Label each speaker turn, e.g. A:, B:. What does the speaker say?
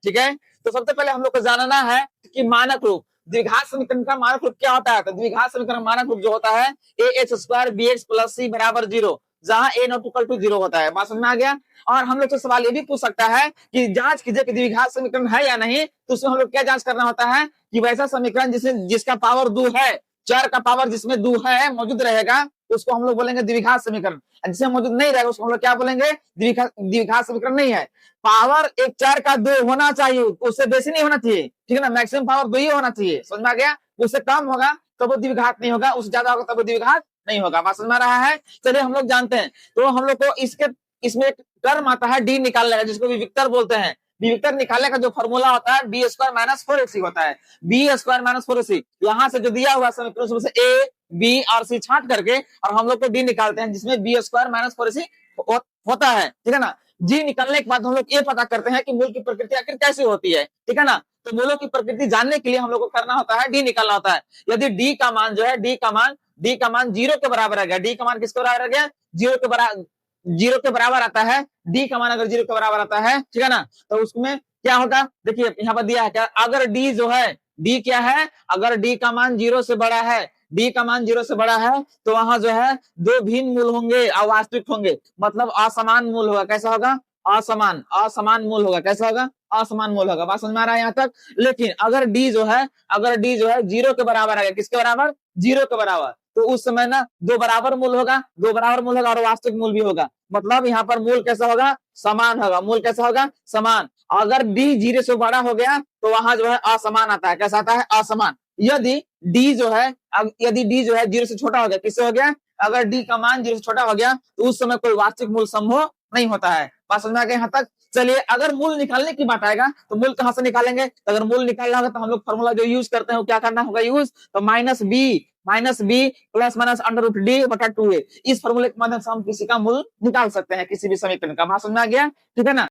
A: ठीक है। तो सबसे पहले हम लोग को जानना है कि मानक रूप, द्विघात समीकरण का मानक रूप क्या होता है। तो द्विघात समीकरण मानक रूप जो होता है ax² bx + c = 0, जहां a ≠ = 0 होता है। बात समझ में आ गया। और हम लोग से सवाल ये भी पूछ सकता है कि जांच कीजिए कि द्विघात समीकरण है या नहीं। तो उसमें हम लोग क्या जांच करना होता है कि वैसा समीकरण जिसका पावर 2 है, चर का पावर जिसमें 2 है मौजूद रहेगा, उसको हम लोग बोलेंगे द्विघात समीकरण। जिसमें मौजूद नहीं रहेगा उसको हम लोग क्या बोलेंगे, द्विघात समीकरण नहीं है। पावर एक चर का 2 होना चाहिए, उससे बेसी नहीं होना चाहिए, ठीक है ना। मैक्सिमम पावर 2 ही होना चाहिए, समझ में आ गया। उससे कम होगा तो वो द्विघात नहीं होगा, उससे ज्यादा होगा तब वो द्विघात नहीं होगा। बात समझ में आ रहा है। चलिए हम लोग जानते हैं। तो हम लोग को इसमें एक टर्म आता है डी निकालने का, जिसको विविक्तर बोलते हैं। विविक्तर निकालने का जो फॉर्मूला होता है b² - 4ac होता है। b² - 4ac यहाँ से जो दिया हुआ समीकरण उसमें से a b और c छांट करके और हम लोग को d निकालते हैं, जिसमें b² - 4ac होता है, ठीक है ना। जी निकालने के बाद हम लोग ये पता करते हैं कि मूल की प्रकृति आखिर कैसे होती है, ठीक है ना। तो मूलों की प्रकृति जानने के लिए हम लोग को करना होता है डी निकालना होता है। यदि डी का मान जो है डी का मान 0 के बराबर आ गया, डी का मान किसके बराबर आ गया, 0 के बराबर आता है। डी का मान अगर 0 के बराबर आता है, ठीक है ना, तो उसमें क्या होगा, देखिए यहाँ पर दिया है क्या, अगर डी जो है, डी क्या है, अगर डी का मान 0 से बड़ा है, डी का मान 0 से बड़ा है, तो वहां जो है दो भिन्न मूल होंगे, अवास्तविक होंगे, मतलब असमान मूल होगा। कैसा होगा, असमान मूल होगा। कैसा होगा, असमान मूल होगा। बात समझ में आ रहा है यहाँ तक। लेकिन अगर डी जो है 0 के बराबर आ गया, किसके बराबर, 0 के बराबर, तो उस समय ना दो बराबर मूल होगा और वास्तविक मूल भी होगा। मतलब यहाँ पर मूल कैसा होगा, समान होगा। मूल कैसा होगा, समान। अगर डी 0 से बड़ा हो गया तो वहां जो है असमान आता है। कैसा आता है, असमान। यदि डी जो है 0 से छोटा हो गया, किससे हो गया, अगर डी का मान 0 से छोटा हो गया तो उस समय कोई वास्तविक मूल संभव नहीं होता है। बात समझ में आ गया यहाँ तक। चलिए अगर मूल निकालने की बात आएगा तो मूल कहां से निकालेंगे, तो अगर मूल निकालना होगा तो हम लोग फॉर्मूला जो यूज करते हैं वो क्या करना होगा यूज, तो -b ± √d/2a, इस फॉर्मूले के माध्यम से हम किसी का मूल निकाल सकते हैं, किसी भी समीकरण का। बात समझ में आ गया, ठीक है ना।